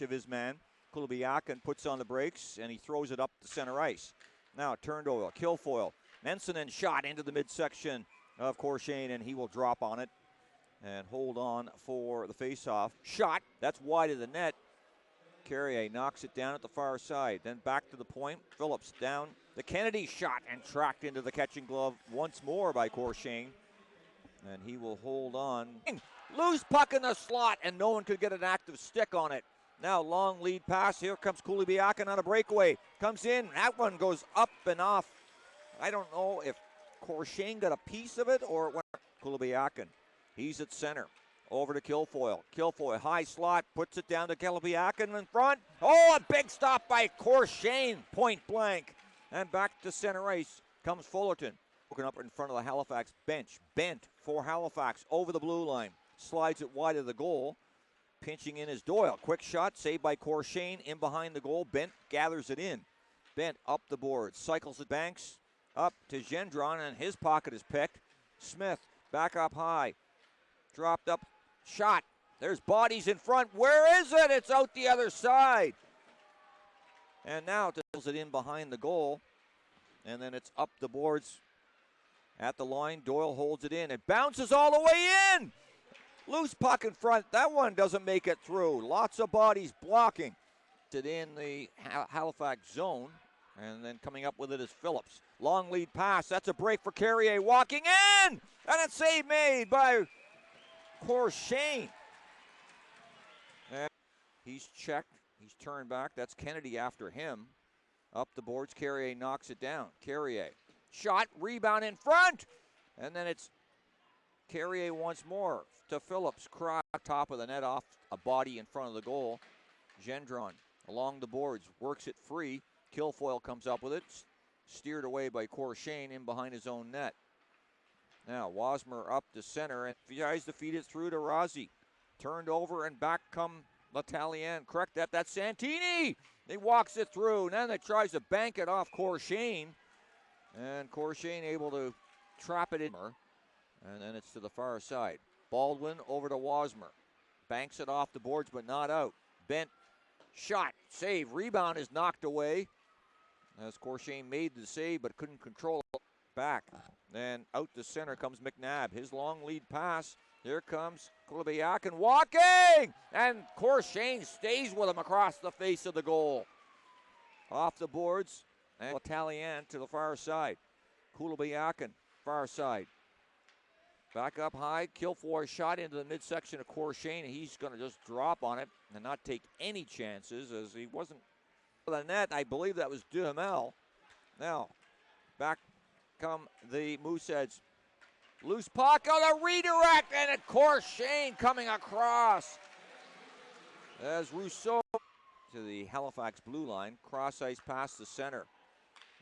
of his man. Kulibiakin puts on the brakes, and he throws it up the center ice. Now turned over, Kilfoyle. Nensonen shot into the midsection of Corshane, and he will drop on it and hold on for the faceoff. Shot, that's wide of the net. Carrier knocks it down at the far side. Then back to the point. Phillips down. The Kennedy shot and tracked into the catching glove once more by Corshane. And he will hold on. Loose puck in the slot, and no one could get an active stick on it. Now long lead pass. Here comes Kulibiakin on a breakaway. Comes in. That one goes up and off. I don't know if Corshane got a piece of it or what. Kulibiakin. He's at center. Over to Kilfoyle. Kilfoyle, high slot, puts it down to Kulibiakin in front. Oh, a big stop by Corshane, point blank. And back to center ice comes Fullerton. Broken up in front of the Halifax bench. Bent for Halifax over the blue line. Slides it wide of the goal. Pinching in is Doyle. Quick shot, saved by Corshane, in behind the goal. Bent gathers it in. Bent up the board, cycles it Banks, up to Gendron, and his pocket is picked. Smith back up high. Dropped up, shot. There's bodies in front. Where is it? It's out the other side. And now tills it in behind the goal. And then it's up the boards at the line. Doyle holds it in. It bounces all the way in. Loose puck in front. That one doesn't make it through. Lots of bodies blocking. It in the Halifax zone. And then coming up with it is Phillips. Long lead pass. That's a break for Carrier. Walking in. And a save made by Corshane. And he's checked. He's turned back. That's Kennedy after him. Up the boards. Carrier knocks it down. Carrier. Shot. Rebound in front. And then it's Carrier once more to Phillips. Cross top of the net off a body in front of the goal. Gendron along the boards. Works it free. Kilfoyle comes up with it. Steered away by Corshane in behind his own net. Now Wasmer up to center and tries to feed it through to Rossi. Turned over and back come L'Italien. Correct that. That's Santini. He walks it through. And then he tries to bank it off Corshane. And Corshane able to trap it in. And then it's to the far side. Baldwin over to Wasmer. Banks it off the boards but not out. Bent. Shot. Save. Rebound is knocked away. As Corshane made the save but couldn't control it. Back. Then out to center comes McNabb. His long lead pass. Here comes Kulibiakin walking! And Corshane stays with him across the face of the goal. Off the boards. And L'Italien to the far side. Kulibiakin, far side. Back up high. Kilfoyle shot into the midsection of Corshane. He's going to just drop on it and not take any chances as he wasn't. The net, I believe that was Duhamel. Now, back come the Mooseheads. Loose puck on a redirect, and a Corshane coming across. As Rousseau to the Halifax blue line. Cross ice past the center.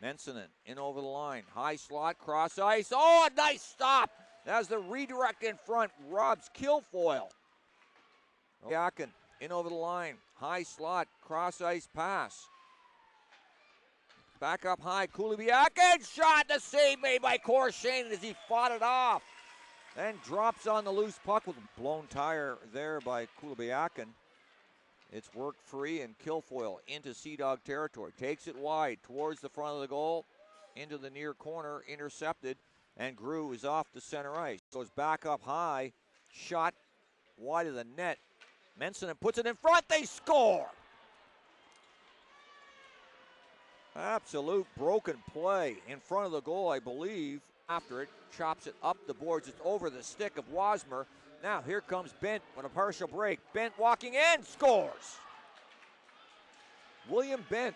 Nensonen in over the line. High slot, cross ice. Oh, a nice stop. As the redirect in front robs Kilfoyle. Yakin in over the line. High slot, cross ice pass. Back up high, Kulibiakin shot, the save made by Corshane as he fought it off. Then drops on the loose puck with a blown tire there by Kulibiakin. It's worked free and Kilfoyle into Sea Dog territory. Takes it wide towards the front of the goal, into the near corner, intercepted, and Grew is off the center ice. Goes back up high, shot wide of the net. Nensonen puts it in front, they score! Absolute broken play in front of the goal, I believe. After it, chops it up the boards. It's over the stick of Wasmer. Now here comes Bent with a partial break. Bent walking in, scores. William Bent,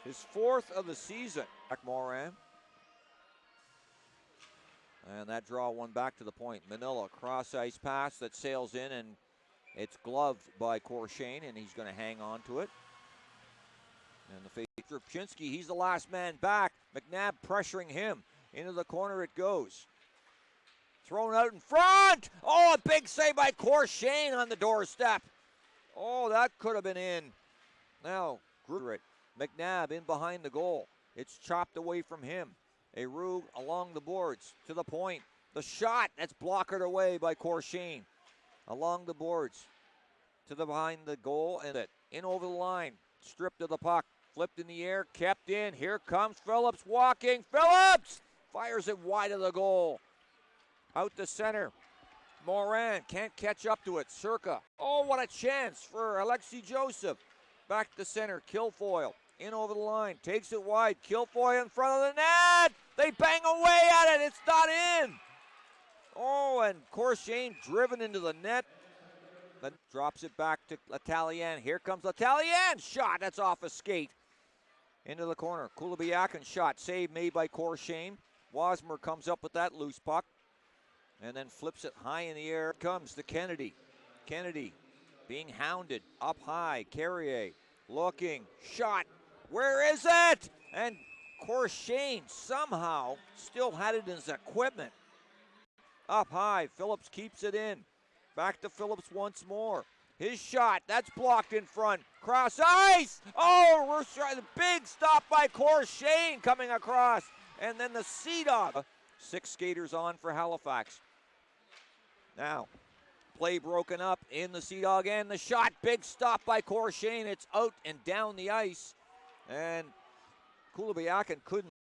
his fourth of the season. Back Morin. And that draw one back to the point. Manila cross ice pass that sails in, and it's gloved by Corshane, and he's going to hang on to it. And the face of Trubczynski, he's the last man back. McNabb pressuring him. Into the corner it goes. Thrown out in front. Oh, a big save by Corshane on the doorstep. Oh, that could have been in. Now, Gruder, McNabb in behind the goal. It's chopped away from him. Aru along the boards to the point. The shot, that's blockered away by Corshane. Along the boards to the behind the goal and it in over the line. Stripped of the puck. Flipped in the air. Kept in. Here comes Phillips walking. Phillips fires it wide of the goal. Out to center. Morin can't catch up to it. Circa. Oh, what a chance for Alexei Joseph. Back to center. Kilfoyle in over the line. Takes it wide. Kilfoyle in front of the net. They bang away at it. It's not in. Oh, and Corshane driven into the net. Then drops it back to Letalien. Here comes Letalien. Shot. That's off a skate. Into the corner. Kulibiakin shot. Save made by Corshane. Wasmer comes up with that loose puck. And then flips it high in the air. Comes to Kennedy. Kennedy being hounded up high. Carrier looking. Shot. Where is it? And Corshane somehow still had it in his equipment. Up high. Phillips keeps it in. Back to Phillips once more. His shot. That's blocked in front. Cross ice. Oh, we're the big stop by Corshane coming across. And then the Sea Dog. 6 skaters on for Halifax. Now, play broken up in the Sea Dog end. The shot, big stop by Corshane. It's out and down the ice. And Kulibiakin couldn't